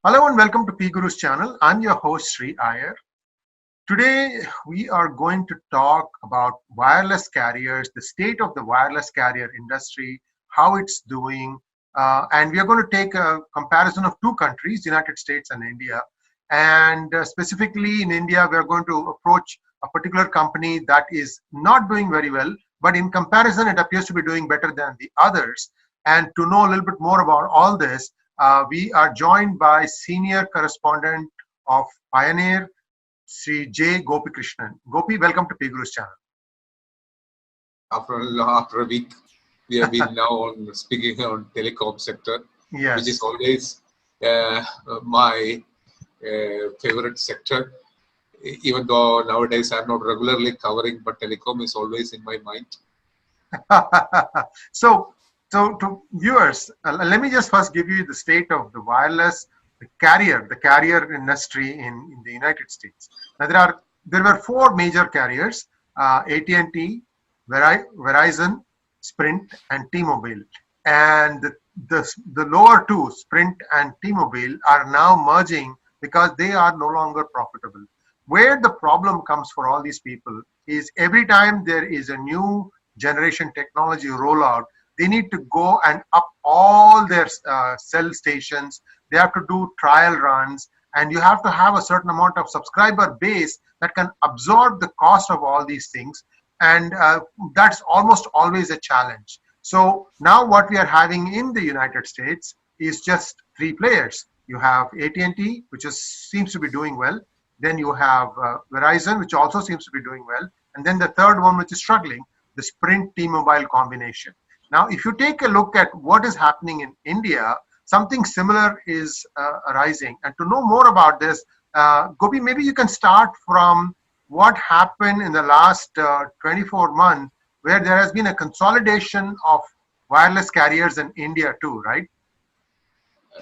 Hello and welcome to PGurus channel. I'm your host Sri Iyer. Today we are going to talk about wireless carriers, the state of the wireless carrier industry, how it's doing, and we are going to take a comparison of two countries, United States and India. And specifically in India, we are going to approach a particular company that is not doing very well, but in comparison, it appears to be doing better than the others. And to know a little bit more about all this, we are joined by senior correspondent of Pioneer, Sri J. Gopikrishnan. Gopi, welcome to PGurus channel. After a week, we have been now speaking on telecom sector, Yes. which is always my favorite sector. Even though nowadays I'm not regularly covering, but telecom is always in my mind. So to viewers, let me just first give you the state of the wireless, the carrier industry in the United States. Now there were four major carriers: AT&T, Verizon, Sprint, and T-Mobile. And the lower two, Sprint and T-Mobile, are now merging because they are no longer profitable. Where the problem comes for all these people is every time there is a new generation technology rollout, they need to go and up all their cell stations. They have to do trial runs, and you have to have a certain amount of subscriber base that can absorb the cost of all these things. And that's almost always a challenge. So now what we are having in the United States is just three players. You have AT&T, which seems to be doing well. Then you have Verizon, which also seems to be doing well. And then the third one, which is struggling, the Sprint T-Mobile combination. Now, if you take a look at what is happening in India, something similar is arising. And to know more about this, Gopi, maybe you can start from what happened in the last 24 months, where there has been a consolidation of wireless carriers in India too, right?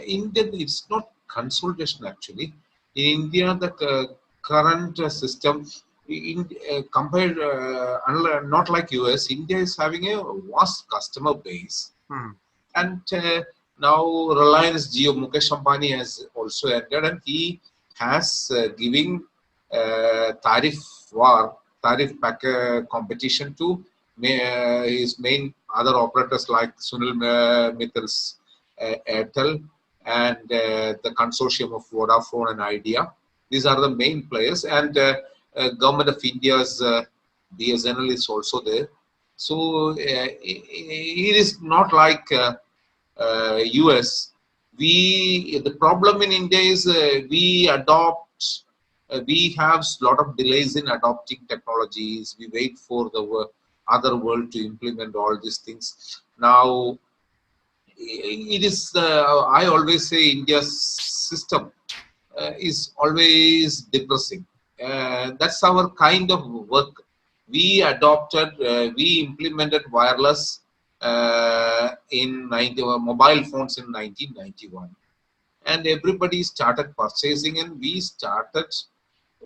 India, it's not consolidation actually. In India, the current system, compared, not like US, India is having a vast customer base. And now Reliance Jio, Mukesh Ambani has also entered, and he has giving tariff pack competition to his main other operators like Sunil Mittal's Airtel and the consortium of Vodafone and Idea. These are the main players, and Government of India's BSNL is also there. So it is not like US. The problem in India is we have a lot of delays in adopting technologies. We wait for the other world to implement all these things. Now, it is, I always say India's system is always depressing. That's our kind of work. We implemented wireless in mobile phones in 1991. And everybody started purchasing, and we started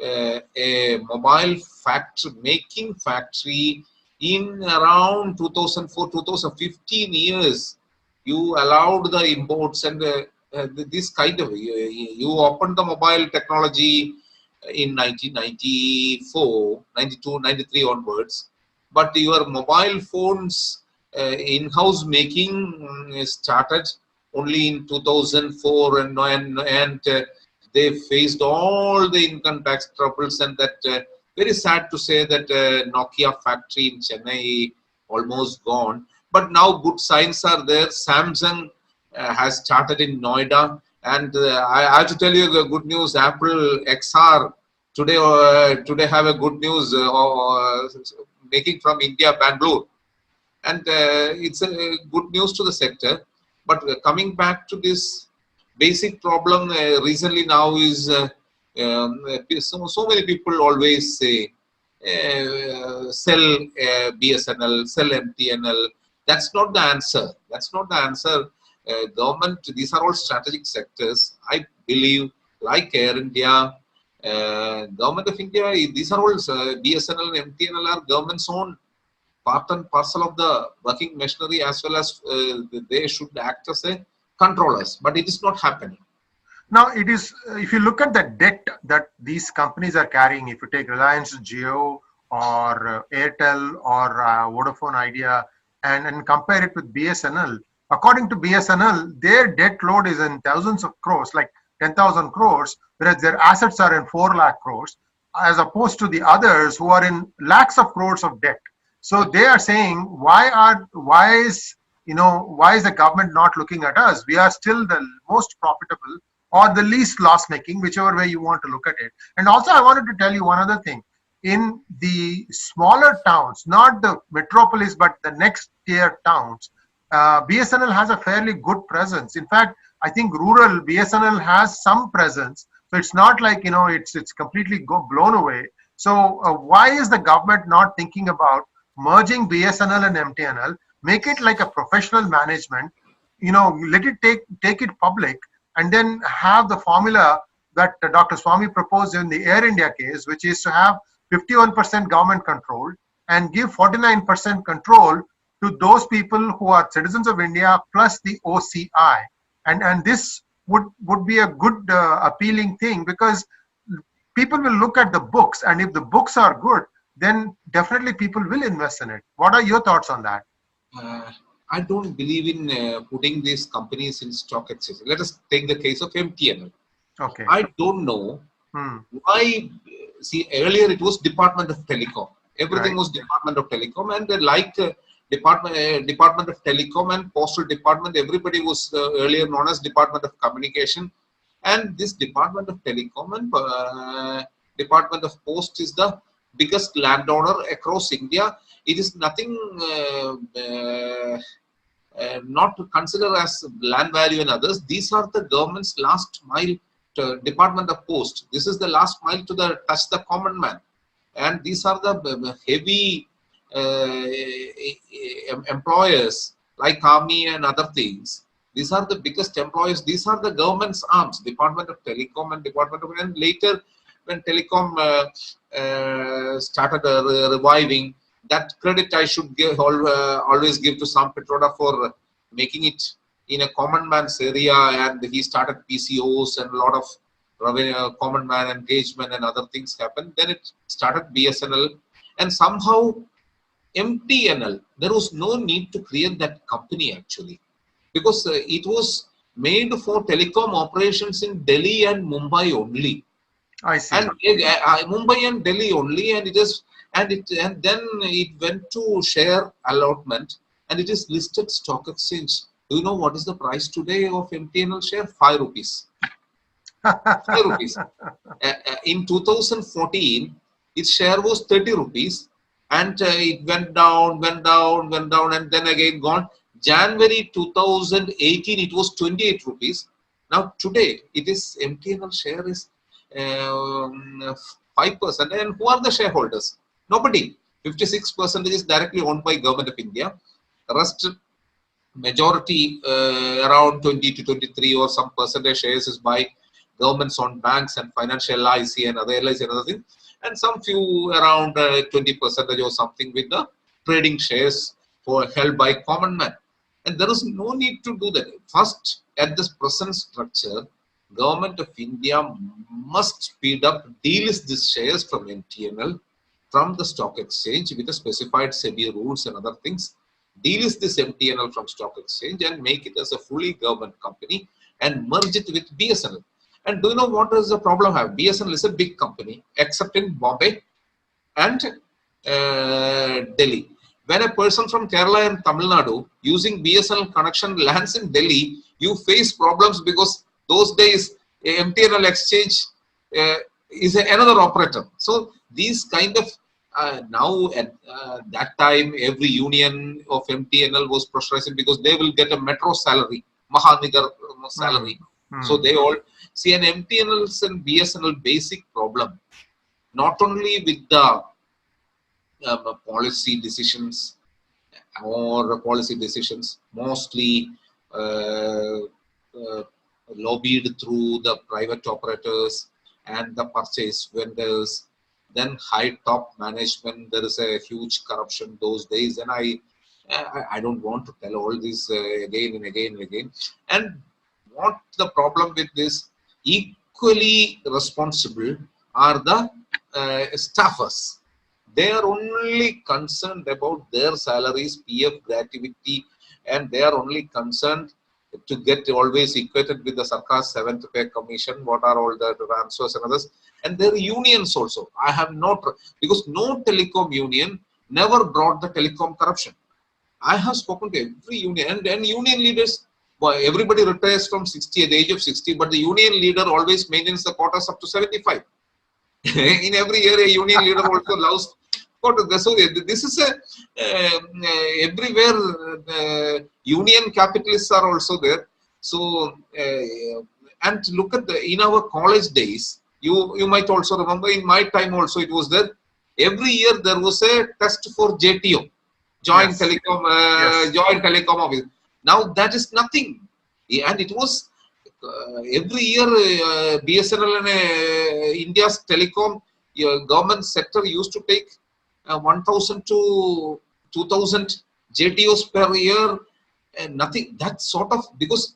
a mobile making factory in around 2004, 2015 years. You allowed the imports and this kind of, you opened the mobile technology in 1994, 92, 93 onwards. But your mobile phones in-house making started only in 2004, and they faced all the income tax troubles, and that very sad to say that Nokia factory in Chennai almost gone. But now good signs are there. Samsung has started in Noida, and I have to tell you the good news. Apple XR today have a good news making from India, Bangalore, and it's a good news to the sector. But coming back to this basic problem recently now is so many people always say sell BSNL, sell MTNL. That's not the answer. That's not the answer. Government, these are all strategic sectors. I believe, like Air India, Government of India, these are all BSNL and MTNL are government's own part and parcel of the working machinery, as well as they should act as a controllers, but it is not happening. Now, it is, if you look at the debt that these companies are carrying, if you take Reliance Jio or Airtel or Vodafone Idea and compare it with BSNL, according to BSNL, their debt load is in thousands of crores, like 10,000 crores, whereas their assets are in 4 lakh crores, as opposed to the others who are in lakhs of crores of debt. So they are saying, why is the government not looking at us? We are still the most profitable or the least loss making, whichever way you want to look at it. And also, I wanted to tell you one other thing. In the smaller towns, not the metropolis, but the next tier towns, BSNL has a fairly good presence. In fact, I think rural BSNL has some presence. So it's not like, it's completely blown away. So why is the government not thinking about merging BSNL and MTNL, make it like a professional management, let it take it public, and then have the formula that Dr. Swami proposed in the Air India case, which is to have 51% government control and give 49% control to those people who are citizens of India plus the OCI. And this would be a good appealing thing, because people will look at the books, and if the books are good, then definitely people will invest in it. What are your thoughts on that? I don't believe in putting these companies in stock exchange. Let us take the case of MTNL. Okay. I don't know why. See, earlier it was Department of Telecom. Everything was Department of Telecom, and like Department of Telecom and Postal Department, everybody was earlier known as Department of Communication. And this Department of Telecom and Department of Post is the biggest landowner across India. It is nothing not to consider as land value and others. These are the government's last mile to Department of Post. This is the last mile to touch the common man. And these are the heavy employers like army and other things. These are the biggest employers. These are the government's arms, Department of Telecom and Department of, and later when Telecom started reviving, that credit I should always give to Sam Petroda for making it in a common man's area, and he started PCOs and a lot of revenue, common man engagement and other things happened. Then it started BSNL, and somehow MTNL, there was no need to create that company actually, because it was made for telecom operations in Delhi and Mumbai only. I see. And Mumbai and Delhi only, and and then it went to share allotment, and it is listed stock exchange. Do you know what is the price today of MTNL share? 5 rupees. 5 rupees. In 2014, its share was 30 rupees, and it went down, and then again gone. January 2018, it was 28 rupees. Now today, it is MTNL share is 5%. And who are the shareholders? Nobody. 56% is directly owned by Government of India. The rest, majority, around 20 to 23 or some percentage shares is by governments owned banks and financial IC and other LIC and other things. And some few around 20% or something with the trading shares held by common man. And there is no need to do that. First, at this present structure, Government of India must speed up, delist these shares from MTNL, from the stock exchange with the specified SEBI rules and other things. Delist this MTNL from stock exchange and make it as a fully government company and merge it with BSNL. And do you know what is the problem have? BSNL is a big company, except in Bombay and Delhi. When a person from Kerala and Tamil Nadu using BSNL connection lands in Delhi, you face problems because those days MTNL exchange is another operator. So these kind of now at that time every union of MTNL was pressurizing because they will get a metro salary, Mahanigar salary. So they all see an MTNL and BSNL basic problem, not only with the policy decisions mostly lobbied through the private operators and the purchase vendors then high top management. There is a huge corruption those days, and I don't want to tell all this again and again and again. And what the problem with this? Equally responsible are the staffers. They are only concerned about their salaries, PF gratuity, and they are only concerned to get always equated with the Sarkar's 7th pay commission, what are all the transfers and others, and their unions also. I have not, because no telecom union never brought the telecom corruption. I have spoken to every union, and union leaders, everybody retires from 60 at the age of 60, but the union leader always maintains the quotas up to 75. In every year, a union leader also loves quotas. So this is everywhere. Union capitalists are also there. So and look at in our college days, you might also remember, in my time also it was there. Every year there was a test for JTO, Joint Telecom Office. Now that is nothing, and it was every year BSNL and India's telecom government sector used to take 1,000 to 2,000 JTOs per year, and nothing. That sort of, because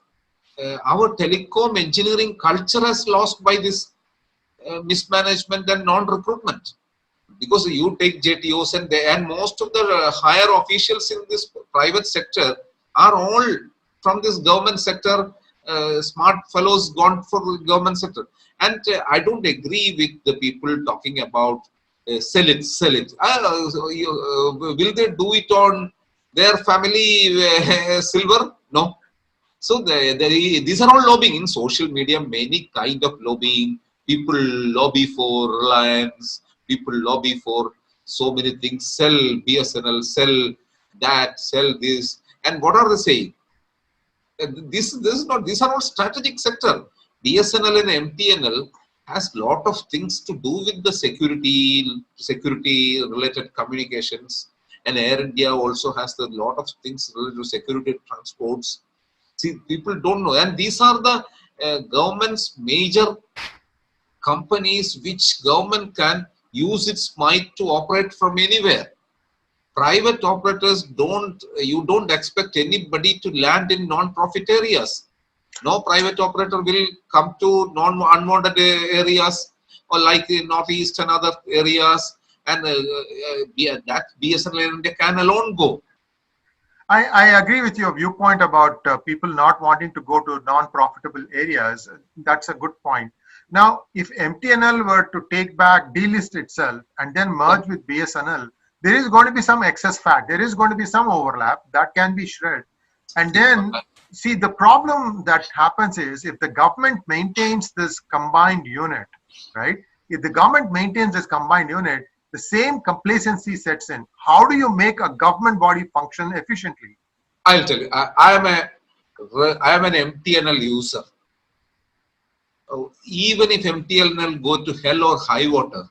our telecom engineering culture has lost by this mismanagement and non-recruitment. Because you take JTOs and most of the higher officials in this private sector are all from this government sector, smart fellows gone for the government sector. And I don't agree with the people talking about sell it. Will they do it on their family silver? No. So these are all lobbying in social media, many kind of lobbying. People lobby for Reliance. People lobby for so many things. Sell BSNL, sell that, sell this. And what are they saying? This is not. These are all strategic sector. BSNL and MTNL has lot of things to do with the security related communications, and Air India also has a lot of things related to security transports. See, people don't know, and these are the government's major companies which government can use its might to operate from anywhere. Private operators you don't expect anybody to land in non-profit areas. No private operator will come to unwanted areas, or like the northeast and other areas, and that BSNL India can alone go. I agree with your viewpoint about people not wanting to go to non-profitable areas. That's a good point. Now, if MTNL were to take back, delist itself, and then merge with BSNL, there is going to be some excess fat. There is going to be some overlap that can be shred. And then, see, the problem that happens is if the government maintains this combined unit, right? If the government maintains this combined unit, the same complacency sets in. How do you make a government body function efficiently? I'll tell you. I am an MTNL user. Even if MTNL go to hell or high water,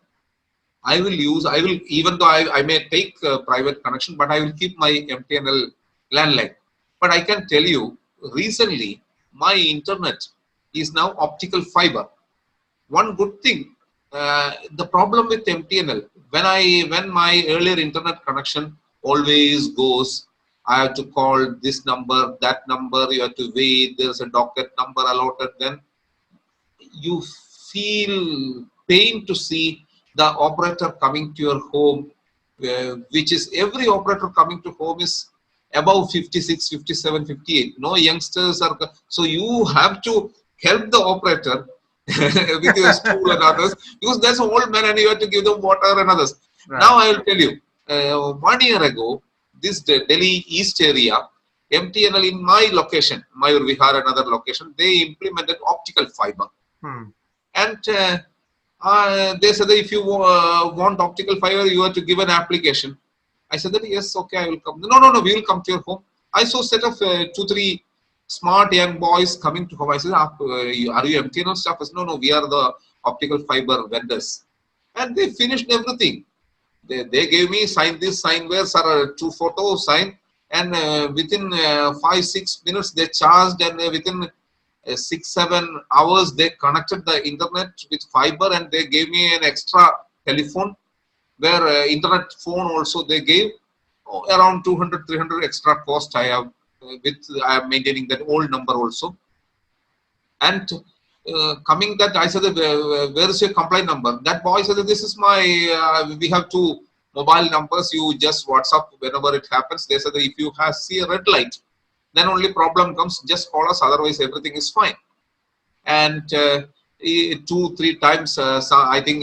I will, even though I may take private connection, but I will keep my MTNL landline. But I can tell you, recently, my internet is now optical fiber. One good thing, the problem with MTNL, when my earlier internet connection always goes, I have to call this number, that number, you have to wait, there's a docket number allotted, then you feel pain to see the operator coming to your home, which is every operator coming to home is above 56, 57, 58. No youngsters are, so you have to help the operator with your stool and others, because that's an old man and you have to give them water and others. Right. Now I will tell you, 1 year ago, this Delhi East area, MTNL in my location, Mayur Vihar and other location, they implemented optical fiber. And they said that if you want optical fiber, you have to give an application. I said that yes, okay, I will come. No, we will come to your home. I saw a set of 2-3 smart young boys coming to home. I said, are you MTNL staff? I said, no, we are the optical fiber vendors. And they finished everything. They gave me sign this, sign where, sir, 2 photos, sign. And within 5-6 minutes, they charged, and within 6-7 hours, they connected the internet with fiber, and they gave me an extra telephone, where internet phone also they gave around 200, 300 extra cost. I have I am maintaining that old number also. And coming that, I said, where is your complaint number? That boy said, this is my, we have two mobile numbers. You just WhatsApp whenever it happens. They said, if you see a red light, then only problem comes. Just call us. Otherwise, everything is fine. And 2-3 times, so I think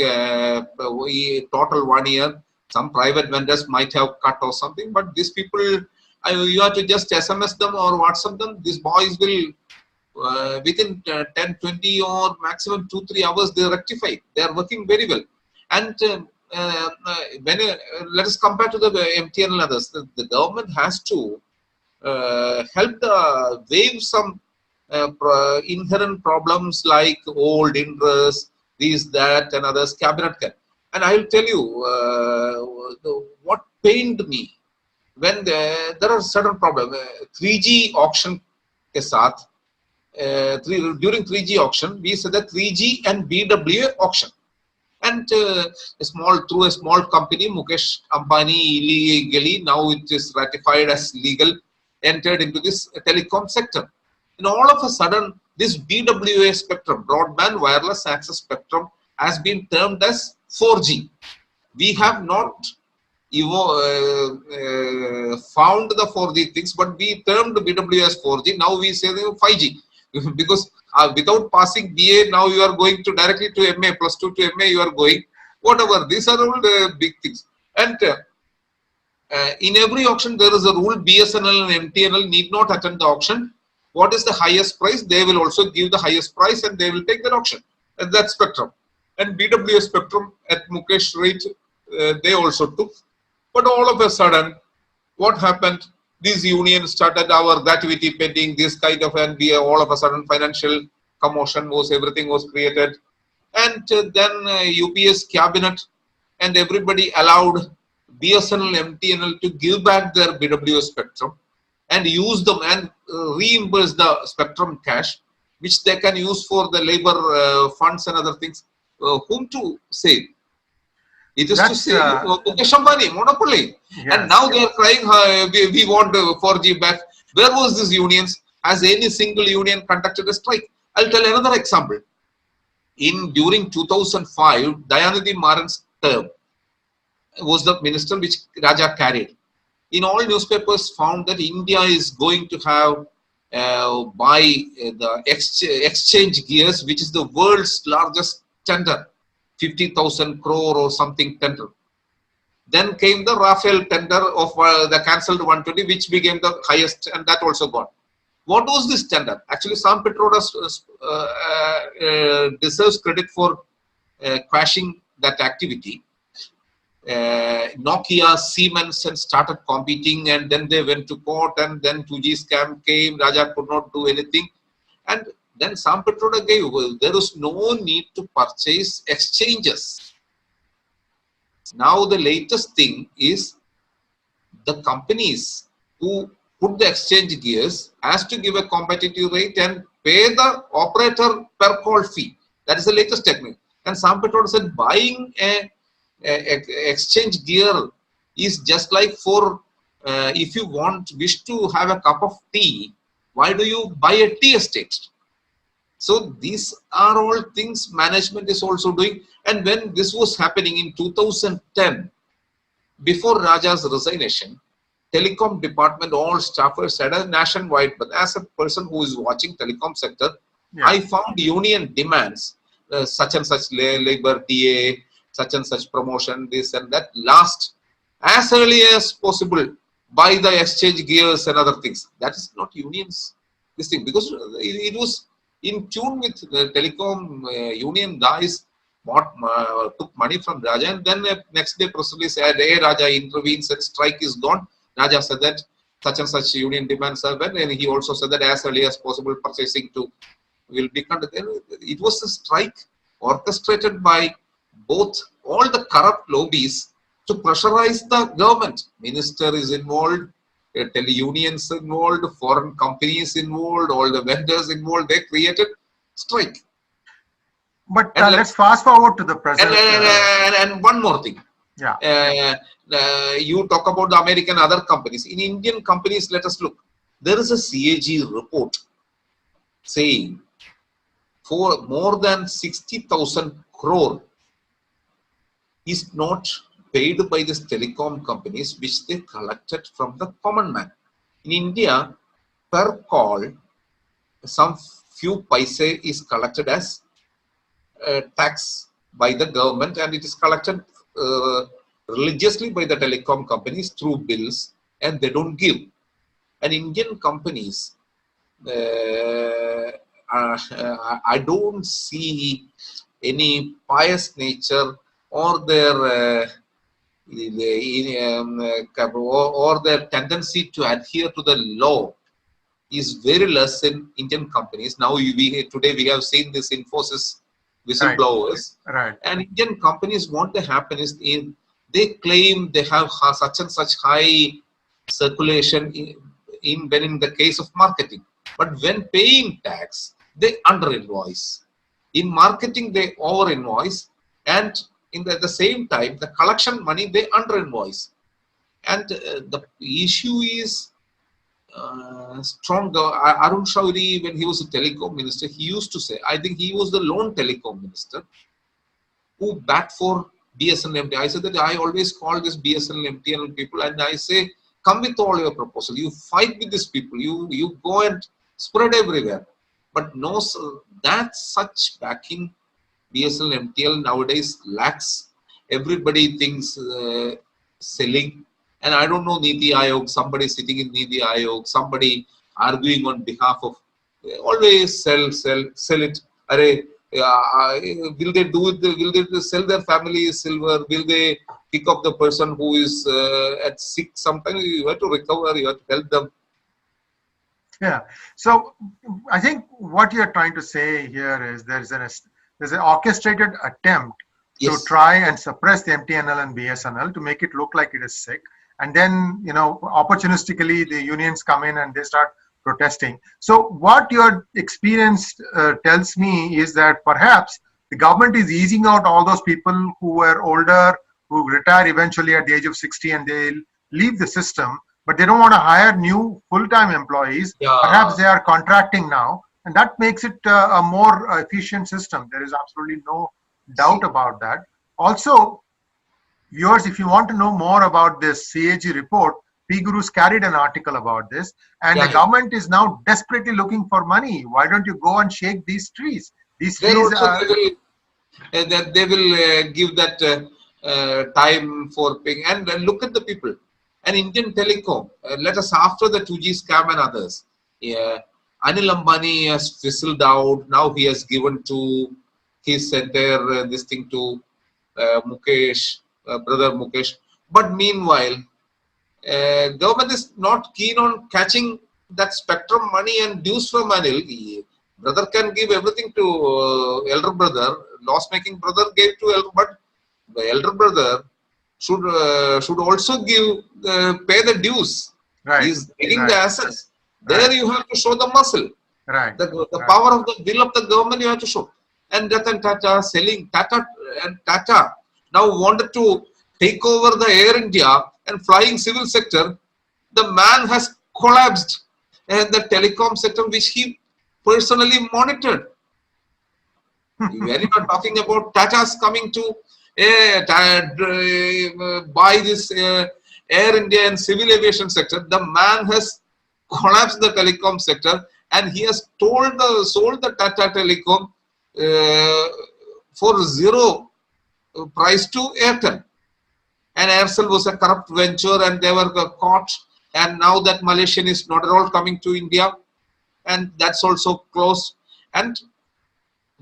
total 1 year, some private vendors might have cut or something. But these people, you have to just SMS them or WhatsApp them. These boys will within 10, 20 or maximum 2-3 hours they rectify. They are working very well. And when let us compare to the MTNL and others, the government has to help waive some inherent problems like old interest, these, that, and others. Cabinet can. And I will tell you what pained me when there are certain problems. 3G auction ke saath, during 3G auction, we said that 3G and BWA auction. And through a small company, Mukesh Ambani illegally, now it is ratified as legal, entered into this telecom sector. And all of a sudden, this BWA spectrum, broadband wireless access spectrum, has been termed as 4G. We have not found the 4G things, but we termed BWA as 4G. Now we say 5G. Because without passing BA, now you are going to directly to MA, +2 to MA, you are going, whatever. These are all the big things. And in every auction, there is a rule: BSNL and MTNL need not attend the auction. What is the highest price? They will also give the highest price and they will take that auction. And that spectrum. And BWA spectrum at Mukesh rate, they also took. But all of a sudden, what happened? These unions started our gratuity pending, this kind of, and we all of a sudden financial commotion was, everything was created. And then UPS cabinet and everybody allowed BSNL and MTNL to give back their BWA spectrum and use them and reimburse the spectrum cash, which they can use for the labor funds and other things. Whom to save? It is to say, Mukesh Ambani, monopoly. Yes, and now they are crying, we want 4G back. Where was this unions? Has any single union conducted a strike? I'll tell another example. During 2005, Dayanidhi Maran's term was the minister which Raja carried. In all newspapers found that India is going to have buy the exchange gears, which is the world's largest tender. 50,000 crore or something tender. Then came the Rafale tender of the cancelled 120, which became the highest, and that also gone. What was this tender? Actually, Sam Petronas deserves credit for crashing that activity. Nokia, Siemens, and started competing, and then they went to court, and then 2G scam came. Raja could not do anything, and then Sam Petronas gave, there is no need to purchase exchanges. Now the latest thing is the companies who put the exchange gears has to give a competitive rate and pay the operator per call fee. That is the latest technique. And Sam Petronas said buying a exchange gear is just like for if you wish to have a cup of tea, why do you buy a tea estate? So these are all things management is also doing. And when this was happening in 2010, before Raja's resignation, Telecom department, all staffers said nationwide, but as a person who is watching telecom sector, yeah. I found union demands, such and such labor, DA, such and such promotion, this and that, last as early as possible by the exchange gears and other things. That is not unions, this thing, because it was in tune with the telecom union guys took money from Raja, and then next day press release said, hey, Raja intervenes and strike is gone. Raja said that such and such union demands are met, and he also said that as early as possible purchasing will be conducted. It was a strike orchestrated by both all the corrupt lobbies to pressurize the government. Minister is involved, tele-unions involved, foreign companies involved, all the vendors involved. They created strike. But And let's fast forward to the present. and one more thing. Yeah. You talk about the American other companies. In Indian companies, let us look. There is a CAG report saying for more than 60,000 crore is not paid by these telecom companies, which they collected from the common man. In India, per call, some few paise is collected as tax by the government, and it is collected religiously by the telecom companies through bills, and they don't give. And Indian companies, I don't see any pious nature or their or their tendency to adhere to the law is very less in Indian companies. Now today we have seen this Infosys whistleblowers, Right. and Indian companies, what they happen is they claim they have such and such high circulation when in the case of marketing, but when paying tax they under invoice. In marketing they over invoice, and at the same time the collection money they under invoice. And the issue is strong. Arun Shauri, when he was a telecom minister, he used to say, I think he was the lone telecom minister who backed for BSNL MTNL. I said that I always call this BSNL MTNL people, and I say, come with all your proposal. You fight with these people. You go and spread everywhere. But no, that such backing BSNL MTNL nowadays lacks. Everybody thinks selling. And I don't know Niti Ayog, somebody sitting in Niti Ayog, somebody arguing on behalf of, always sell it. Will they do it? Will they sell their family silver? Will they pick up the person who is at sick? Sometimes you have to recover, you have to help them. Yeah. So I think what you're trying to say here is there's an orchestrated attempt to try and suppress the MTNL and BSNL to make it look like it is sick. And then, opportunistically, the unions come in and they start protesting. So what your experience tells me is that perhaps the government is easing out all those people who were older, who retire eventually at the age of 60, and they leave the system, but they don't want to hire new full-time employees. Yeah. Perhaps they are contracting now, and that makes it a more efficient system. There is absolutely no doubt about that. Also, viewers, if you want to know more about this CAG report, PGurus carried an article about this, and the government is now desperately looking for money. Why don't you go and shake these trees? These trees they will give that time for paying. And look at the people. And Indian Telecom, let us after the 2G scam and others. Anil Ambani has fizzled out. Now he has given to his entire this thing to Mukesh. Brother Mukesh. But meanwhile, government is not keen on catching that spectrum money and dues from Anil. Brother can give everything to elder brother. Loss-making brother gave to elder, but the elder brother should also give pay the dues. Right. He is taking the assets. Right. There you have to show the muscle. Right. The power of the will of the government you have to show. And Ratan Tata selling Tata now wanted to take over the Air India and flying civil sector. The man has collapsed, and the telecom sector, which he personally monitored. When you are talking about Tata's coming to buy this Air India and civil aviation sector, the man has collapsed the telecom sector, and he has sold the Tata Telecom for zero price to Airtel. And Aircel was a corrupt venture, and they were caught. And now that Malaysian is not at all coming to India, and that's also closed. And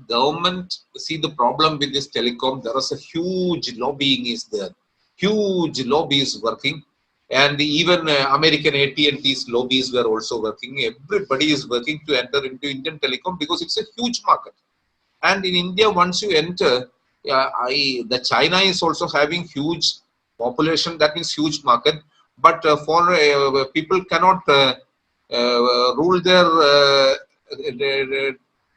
government, see the problem with this telecom, there is a huge lobbying is there. Huge lobby is working. And even American AT&T's lobbies were also working. Everybody is working to enter into Indian telecom because it's a huge market. And in India, once you enter, the China is also having huge population, that means huge market. But for people cannot rule their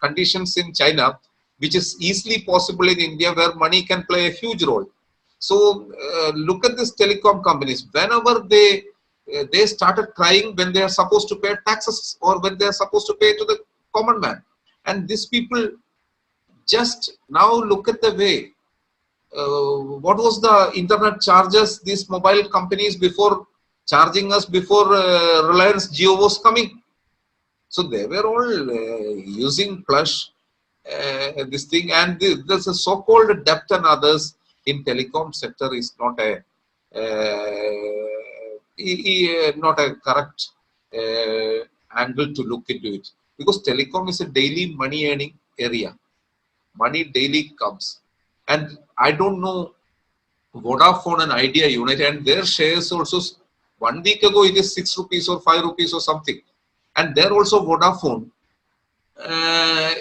conditions in China, which is easily possible in India, where money can play a huge role. So look at these telecom companies. Whenever they started crying when they are supposed to pay taxes or when they are supposed to pay to the common man, and these people just now look at the way. What was the internet charges these mobile companies before charging us before Reliance Jio was coming? So they were all using plush this thing, and there's a so-called debt and others in telecom sector is not a not a correct angle to look into it, because telecom is a daily money earning area. Money daily comes, and I don't know Vodafone and Idea United and their shares also. 1 week ago it is 6 rupees or 5 rupees or something, and they're also Vodafone.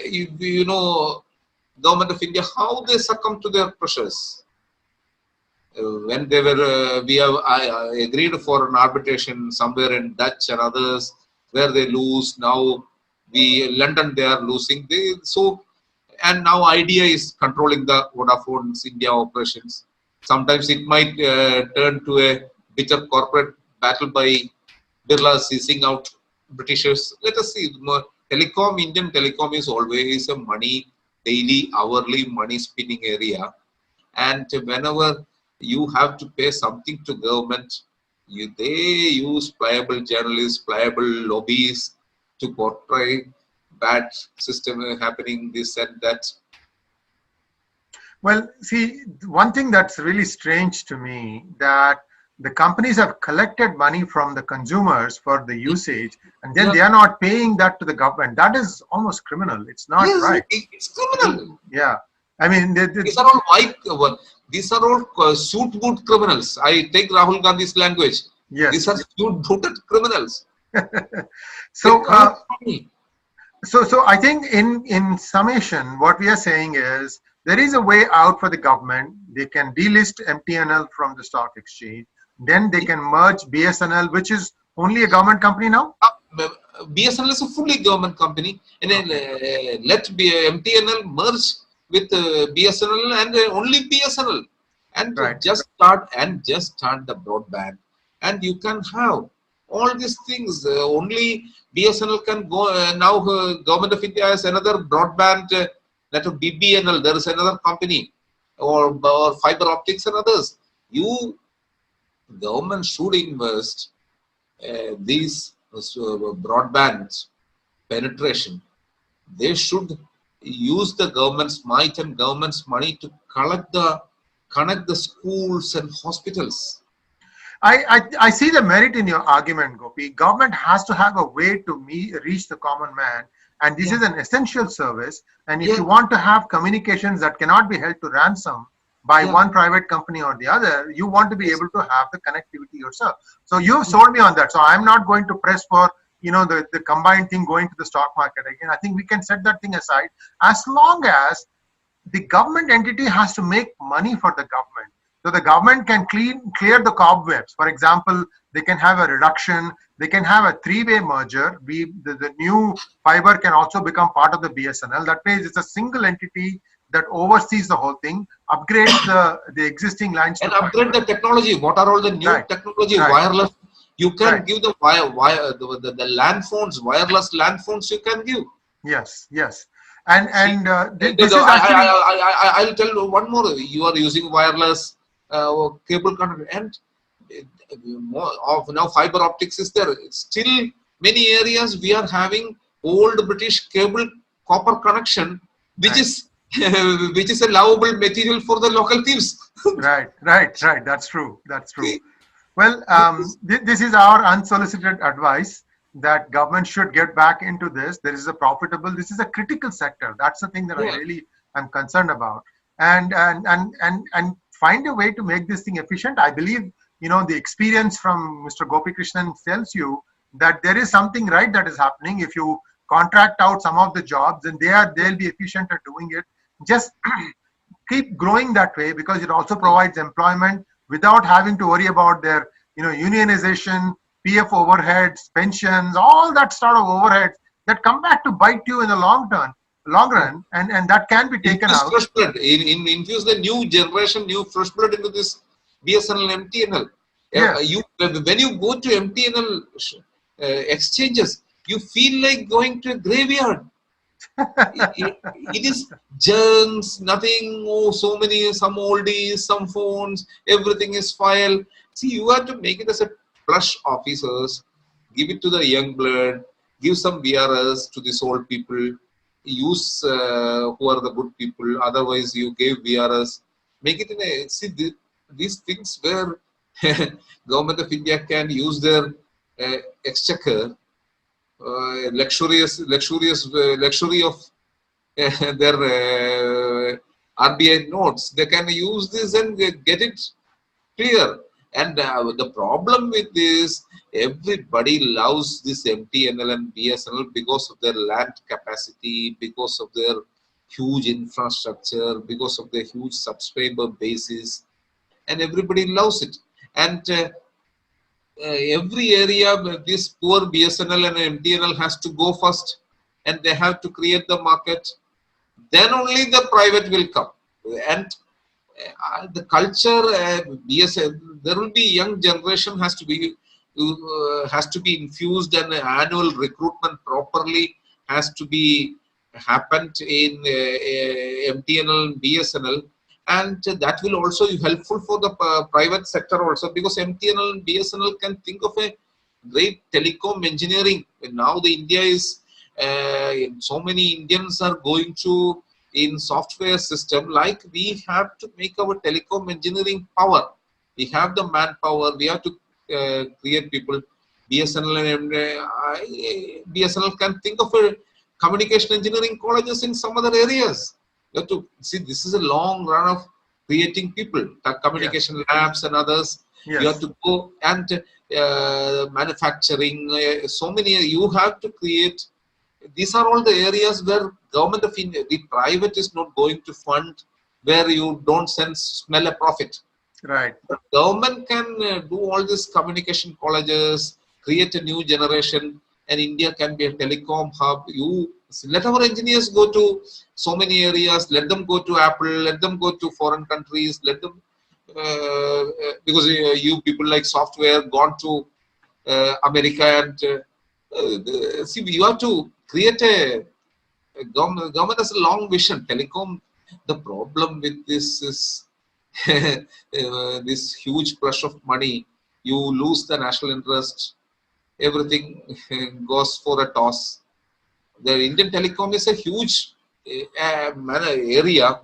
You know, government of India, how they succumb to their pressures. When they were, I agreed for an arbitration somewhere in Dutch and others where they lose. Now London they are losing. And now Idea is controlling the Vodafone's India operations. Sometimes it might turn to a bitter corporate battle by Birla seizing out Britishers. Let us see. Telecom, Indian telecom is always a money, daily, hourly money spinning area. And whenever you have to pay something to government, they use pliable journalists, pliable lobbies to portray bad system happening, this and that. Well, see, one thing that's really strange to me, that the companies have collected money from the consumers for the usage, and then they are not paying that to the government. That is almost criminal. It's not right. It's criminal. Yeah. I mean, these are all these are all suit-boot criminals. I take Rahul Gandhi's language. Yes. These are suit-booted criminals. So I think in summation, what we are saying is there is a way out for the government. They can delist MTNL from the stock exchange. Then they can merge BSNL, which is only a government company now. BSNL is a fully government company, and then let MTNL merge with BSNL and only BSNL, and just start the broadband, and you can have all these things. Only BSNL can go. Now government of India has another broadband, that of BBNL. There is another company, or fiber optics and others. Government should invest these broadband penetration. They should use the government's might and government's money to connect the schools and hospitals. I see the merit in your argument, Gopi. Government has to have a way to reach the common man, and this is an essential service. And if you want to have communications that cannot be held to ransom by one private company or the other, you want to be able to have the connectivity yourself. So you've sold me on that. So I'm not going to press for the combined thing going to the stock market again. I think we can set that thing aside, as long as the government entity has to make money for the government. So the government can clear the cobwebs. For example, they can have a reduction. They can have a three-way merger. The new fiber can also become part of the BSNL. That means it's a single entity that oversees the whole thing, upgrades the existing lines. And upgrade the technology. What are all the new technology? Wireless. You can give the the land phones, wireless land phones you can give. Yes. And this is actually... I'll tell you one more. You are using wireless cable connection, and now fiber optics is there. Still, many areas we are having old British cable copper connection, which is a lovable material for the local thieves. Right. That's true. Well, this is our unsolicited advice, that government should get back into this. This is a critical sector. That's the thing that I really am concerned about. And find a way to make this thing efficient. I believe, the experience from Mr. Gopikrishnan tells you that there is something right that is happening. If you contract out some of the jobs, and they'll be efficient at doing it. Just keep growing that way, because it also provides employment without having to worry about their, unionization, PF overheads, pensions, all that sort of overheads that come back to bite you in the long term. long run, and that can be taken infuse out. fresh blood, infuse the new generation, new fresh blood into this BSNL MTNL. Yes. When you go to MTNL exchanges, you feel like going to a graveyard. It is junks, nothing. Oh, so many, some oldies, some phones, everything is file. See, you have to make it as a plush officers, give it to the young blood, give some VRS to these old people, use who are the good people. Otherwise, you gave VRS. Make it in a these things where government of India can use their exchequer, luxury of their RBI notes. They can use this and get it clear. And the problem with this, everybody loves this MTNL and BSNL because of their land capacity, because of their huge infrastructure, because of their huge subscriber basis, and everybody loves it. And every area, this poor BSNL and MTNL has to go first, and they have to create the market. Then only the private will come. And the culture, there will be young generation has to be infused, and annual recruitment properly has to be happened in MTNL and BSNL. And that will also be helpful for the private sector also, because MTNL and BSNL can think of a great telecom engineering. And now the India is, so many Indians are going to in software system. Like, we have to make our telecom engineering power. We have the manpower. We have to create people. BSNL can think of a communication engineering colleges in some other areas. You have to see, this is a long run of creating people, communication labs and others. Yes. You have to go and manufacturing, so many, you have to create. These are all the areas where government of India, the private is not going to fund, where you don't smell a profit. Right. The government can do all these communication colleges, create a new generation, and India can be a telecom hub. You let our engineers go to so many areas. Let them go to Apple. Let them go to foreign countries. Let them, because you people like software gone to America, and see, you have to create a government has a long vision. Telecom, the problem with this is this huge flush of money. You lose the national interest. Everything goes for a toss. The Indian telecom is a huge area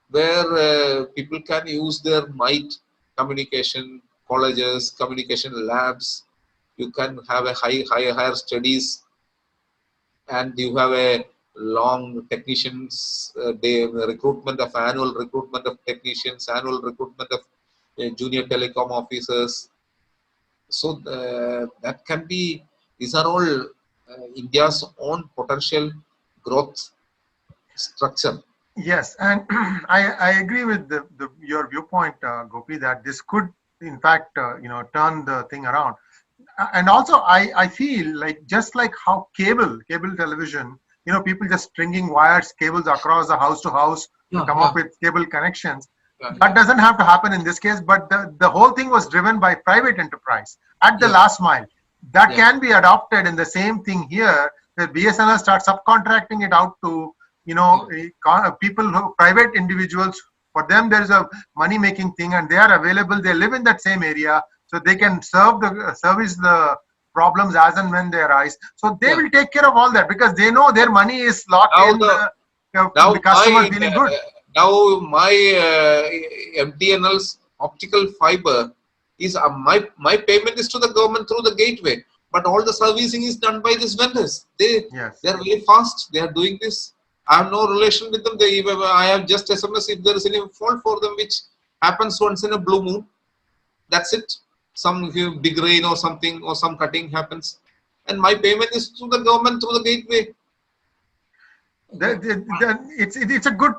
where people can use their might. Communication colleges, communication labs. You can have a higher studies, and you have a long technicians recruitment of annual recruitment of technicians, annual recruitment of junior telecom officers. So that can be, these are all India's own potential growth structure. Yes, and I agree with your viewpoint, Gopi, that this could, in fact, turn the thing around. And also, I feel like, just like how cable television, people just stringing wires, cables across the house to house to come up with cable connections. That doesn't have to happen in this case, but the whole thing was driven by private enterprise at the last mile. That can be adopted in the same thing here, where BSNL starts subcontracting it out to people who, private individuals. For them, there is a money making thing, and they are available. They live in that same area, so they can service the problems as and when they arise. So they will take care of all that, because they know their money is locked in. The customer feeling good. Now my MTNL's optical fiber is my payment is to the government through the gateway, but all the servicing is done by these vendors. They are very fast. They are doing this. I have no relation with them. I have just SMS if there is any fault for them, which happens once in a blue moon. That's it. Some big rain or something, or some cutting happens, and my payment is to the government through the gateway. It's a good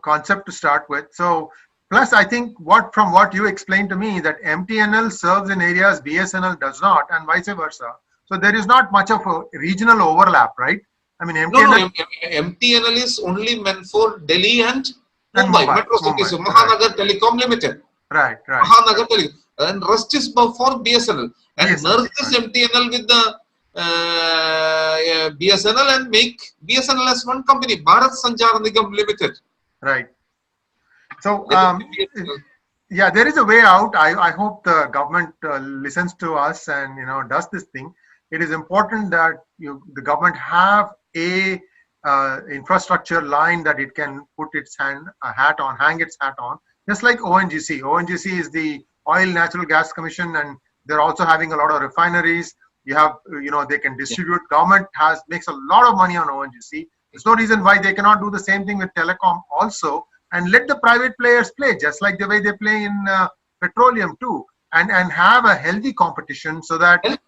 concept to start with. So, plus, I think from what you explained to me, that MTNL serves in areas BSNL does not, and vice versa. So there is not much of a regional overlap, right? I mean, No, MTNL MTNL is only meant for Delhi and and Mumbai, Metro cities, Mumbai. Mahanagar Telecom Limited. Right. Mahanagar Telecom. And rest is for BSNL. And merge this MTNL with the BSNL and make BSNL as one company, Bharat Sanchar Nigam Limited. Right. So, yeah, there is a way out. I hope the government listens to us and does this thing. It is important that the government have a infrastructure line that it can put its hang its hat on, just like ONGC. ONGC is the Oil Natural Gas Commission, and they're also having a lot of refineries. You have, they can distribute. Government makes a lot of money on ONGC. There's no reason why they cannot do the same thing with telecom also, and let the private players play just like the way they play in petroleum too, and have a healthy competition so that let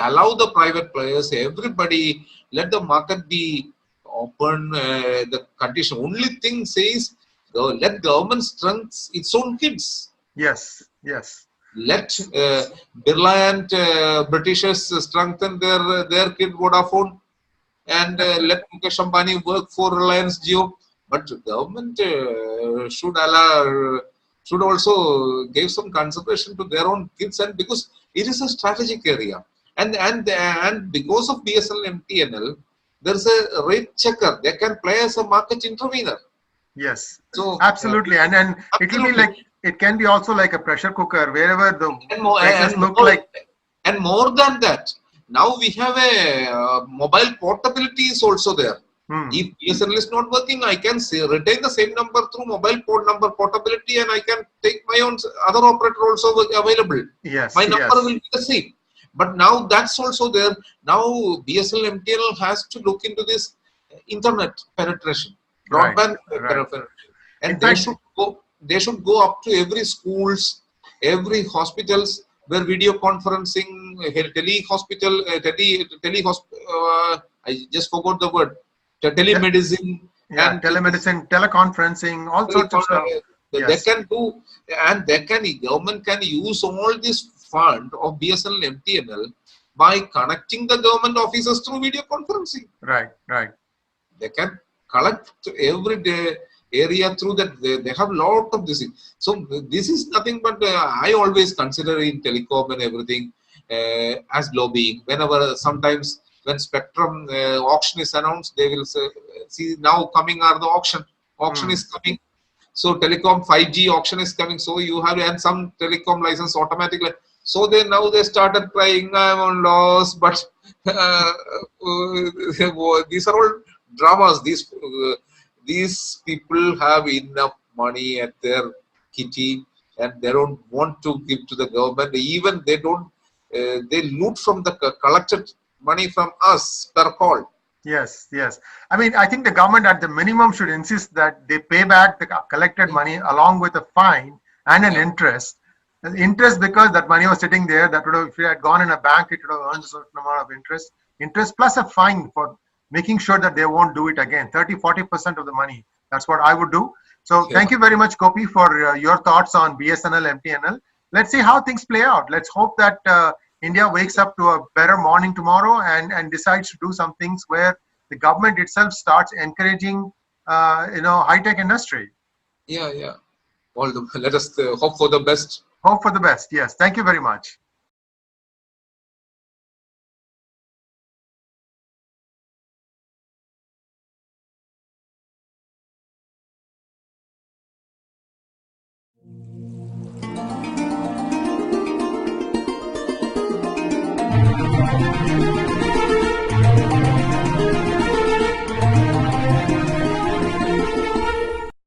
allow the private players, everybody, let the market be open. The condition only thing says let government strengthen its own kids. Yes. Let Birla and Britishers strengthen their kid Vodafone, and let Mukesh Ambani work for Reliance Jio. But the government should also give some consideration to their own kids, and because it is a strategic area, and because of BSNL MTNL, there's a rate checker. They can play as a market intervener. Yes, so absolutely, and it will be like, it can be also like a pressure cooker wherever the prices look like. And more than that, now we have a mobile portability is also there. If BSNL is not working, I can retain the same number through mobile number portability, and I can take my own other operator also available. Yes, my number will be the same. But now that's also there. Now BSNL MTNL has to look into this internet penetration, broadband penetration, and they should go up to every schools, every hospitals where video conferencing, tele-hospital, I just forgot the word. Telemedicine, and telemedicine, teleconferencing, all sorts of stuff. They can do, and government can use all this fund of BSNL MTNL by connecting the government offices through video conferencing. Right. They can collect every day area through that. They have a lot of this. So this is nothing but I always consider in telecom and everything as lobbying. Whenever sometimes when spectrum auction is announced, they will say, see now coming are the auction is coming. So telecom 5G auction is coming. So you have and some telecom license automatically. So they started trying. I'm on loss, but these are all dramas. These people have enough money at their kitty, and they don't want to give to the government. Even they don't. They loot from the collected money from us per call. Yes. I mean, I think the government at the minimum should insist that they pay back the collected money along with a fine and an interest. Interest because that money was sitting there. That would have, if it had gone in a bank, it would have earned a certain amount of interest. Interest plus a fine for making sure that they won't do it again. 30-40% of the money. That's what I would do. So thank you very much, Gopi, for your thoughts on BSNL, MTNL. Let's see how things play out. Let's hope that India wakes up to a better morning tomorrow and decides to do some things where the government itself starts encouraging, high-tech industry. Yeah. Let us hope for the best. Hope for the best. Yes. Thank you very much.